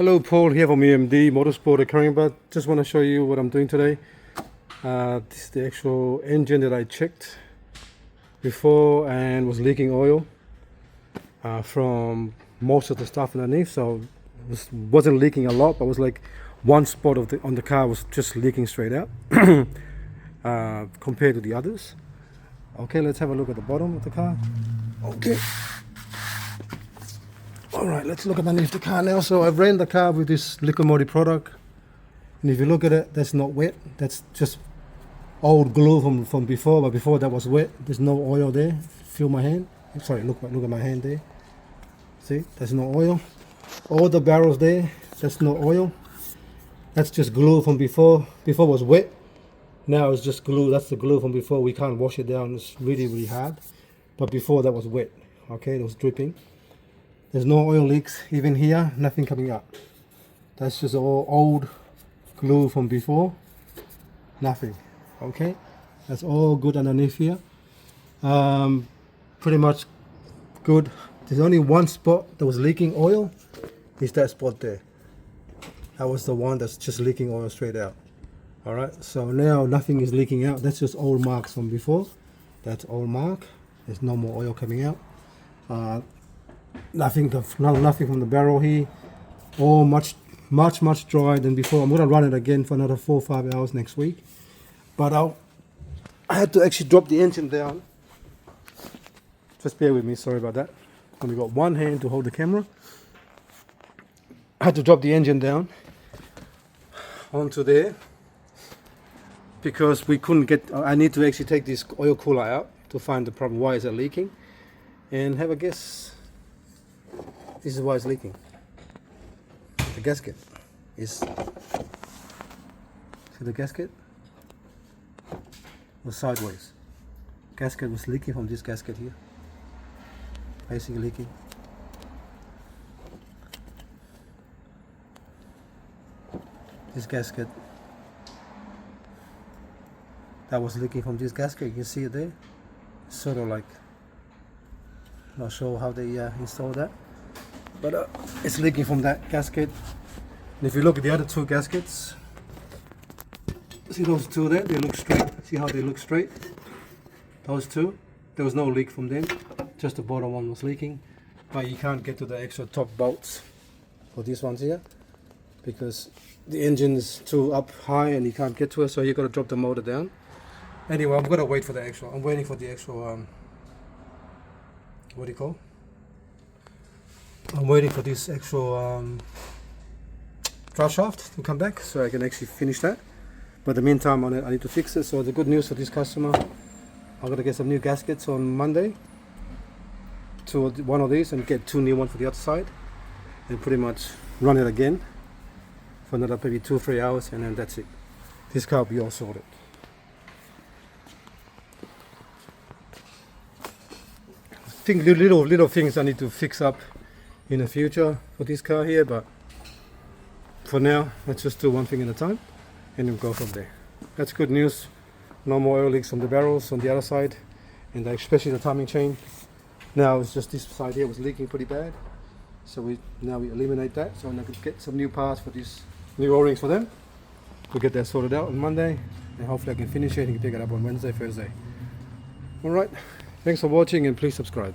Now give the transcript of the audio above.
Hello, Paul here from EMD Motorsport at Caringbah. Just want to show you what I'm doing today. This is the actual engine that I checked before and was leaking oil from most of the stuff underneath. So it wasn't leaking a lot, but it was like one spot on the car was just leaking straight out compared to the others. Okay, let's have a look at the bottom of the car. Okay. Alright, let's look underneath the car now. So I've ran the car with this liquid moly product, and if you look at it, that's not wet. That's just old glue from before, but before that was wet. There's no oil there. Feel my hand. Sorry, look at my hand there. See, there's no oil. All the barrels there, that's no oil. That's just glue from before. Before was wet. Now it's just glue. That's the glue from before. We can't wash it down. It's really, really hard. But before that was wet. Okay, it was dripping. There's no oil leaks even here, nothing coming up. That's just all old glue from before, nothing. Okay, that's all good underneath here. Pretty much good. There's only one spot that was leaking oil, is that spot there. That was the one that's just leaking oil straight out. All right, so now nothing is leaking out. That's just old marks from before. That's old mark. There's no more oil coming out. Nothing from the barrel here. All much drier than before. I'm gonna run it again for another 4 or 5 hours next week. But I had to actually drop the engine down. Just bear with me, sorry about that. Only got one hand to hold the camera. I had to drop the engine down onto there because we couldn't get. I need to actually take this oil cooler out to find the problem. Why is it leaking? And have a guess. This is why it's leaking. The gasket is. See the gasket? It was sideways. Gasket was leaking from this gasket here. Basically leaking. This gasket. That was leaking from this gasket. You can see it there. Sort of like. Not sure how they installed that. But it's leaking from that gasket. And if you look at the other two gaskets, see those two there? They look straight. See how they look straight? Those two, there was no leak from them. Just the bottom one was leaking. But you can't get to the extra top bolts for these ones here because the engine is too up high and you can't get to it. So you got to drop the motor down. Anyway, I'm gonna wait for the actual. I'm waiting for the actual. What do you call? I'm waiting for this actual drive shaft to come back so I can actually finish that. But in the meantime, I need to fix it. So the good news for this customer, I'm gonna get some new gaskets on Monday to one of these and get 2 new ones for the other side and pretty much run it again for another maybe 2 or 3 hours, and then that's it. This car will be all sorted. I think little things I need to fix up in the future for this car here, but for now let's just do one thing at a time and then go from there. That's good news. No more oil leaks on the barrels on the other side, and especially the timing chain. Now it's just this side here was leaking pretty bad, so we eliminate that. So I could get some new parts for these new O-rings for them. We'll get that sorted out on Monday, and hopefully I can finish it and pick it up on Wednesday, Thursday. Alright, thanks for watching and please subscribe.